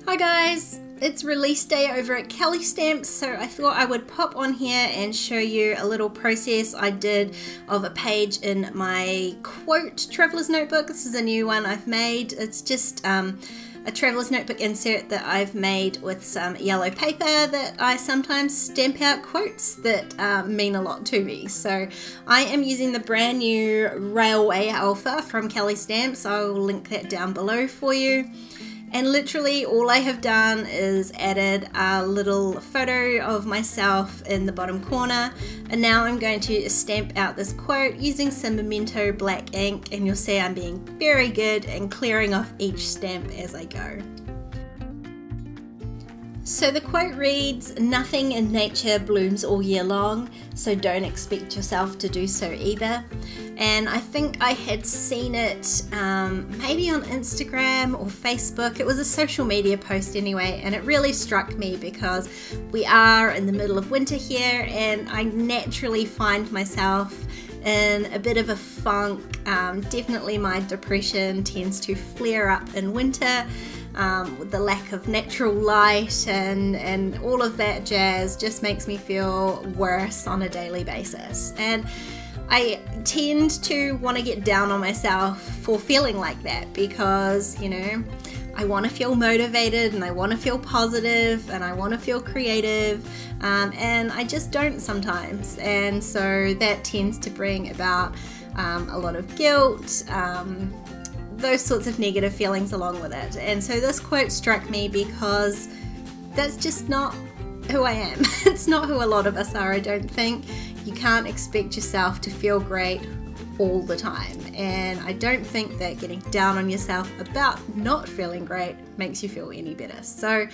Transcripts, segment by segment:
Hi guys, it's release day over at Kelly Stamps, so I thought I would pop on here and show you a little process I did of a page in my quote traveler's notebook. This is a new one I've made. It's just a traveler's notebook insert that I've made with some yellow paper that I sometimes stamp out quotes that mean a lot to me. So I am using the brand new Railway Alpha from Kelly Stamps. I'll link that down below for you. And literally all I have done is added a little photo of myself in the bottom corner, and now I'm going to stamp out this quote using some Memento black ink, and you'll see I'm being very good and clearing off each stamp as I go. So the quote reads, "Nothing in nature blooms all year long, so don't expect yourself to do so either." And I think I had seen it maybe on Instagram or Facebook. It was a social media post anyway, and it really struck me because we are in the middle of winter here, and I naturally find myself in a bit of a funk. Definitely my depression tends to flare up in winter. With the lack of natural light and all of that jazz just makes me feel worse on a daily basis. And I tend to want to get down on myself for feeling like that because, you know, I want to feel motivated and I want to feel positive and I want to feel creative, and I just don't sometimes. And so that tends to bring about a lot of guilt, those sorts of negative feelings along with it. And so this quote struck me because that's just not who I am. It's not who a lot of us are, I don't think. You can't expect yourself to feel great all the time, and I don't think that getting down on yourself about not feeling great makes you feel any better. So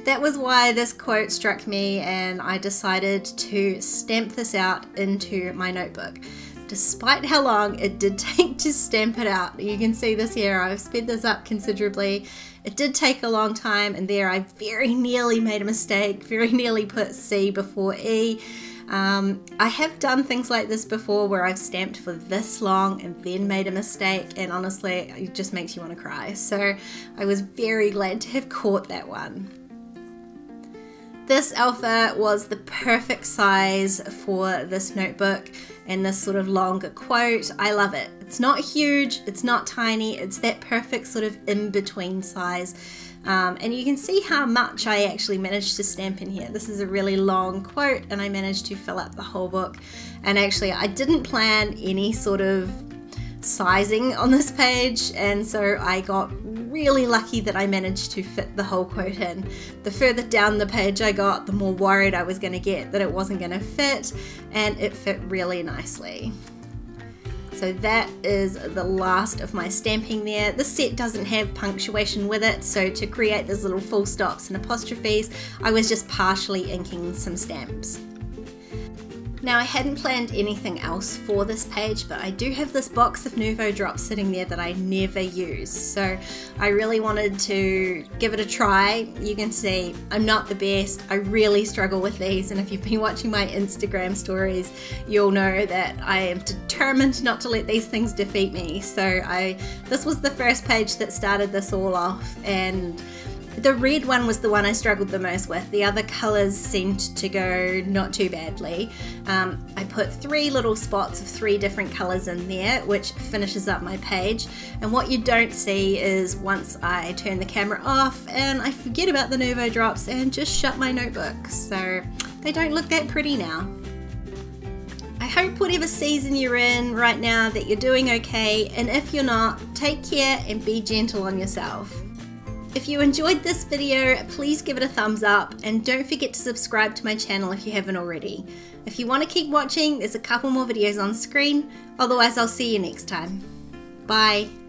that was why this quote struck me, and I decided to stamp this out into my notebook. Despite how long it did take to stamp it out, you can see this here, I've sped this up considerably. It did take a long time, and there I very nearly made a mistake, very nearly put C before E. I have done things like this before where I've stamped for this long and then made a mistake, and honestly it just makes you want to cry. So I was very glad to have caught that one. This alpha was the perfect size for this notebook and this sort of longer quote. I love it. It's not huge, it's not tiny, it's that perfect sort of in-between size. And you can see how much I actually managed to stamp in here. This is a really long quote and I managed to fill up the whole book. And actually I didn't plan any sort of sizing on this page, and so I got really lucky that I managed to fit the whole quote in. The further down the page I got, the more worried I was going to get that it wasn't going to fit, and it fit really nicely. So that is the last of my stamping there. This set doesn't have punctuation with it, so to create those little full stops and apostrophes, I was just partially inking some stamps. Now I hadn't planned anything else for this page, but I do have this box of Nuvo drops sitting there that I never use, so I really wanted to give it a try. You can see I'm not the best, I really struggle with these, and if you've been watching my Instagram stories you'll know that I am determined not to let these things defeat me. So this was the first page that started this all off, and the red one was the one I struggled the most with. The other colours seemed to go not too badly. I put 3 little spots of 3 different colours in there, which finishes up my page. And what you don't see is once I turn the camera off and I forget about the Nuvo drops and just shut my notebook. So they don't look that pretty now. I hope whatever season you're in right now that you're doing okay, and if you're not, take care and be gentle on yourself. If you enjoyed this video, please give it a thumbs up, and don't forget to subscribe to my channel if you haven't already. If you want to keep watching, there's a couple more videos on screen, otherwise I'll see you next time. Bye!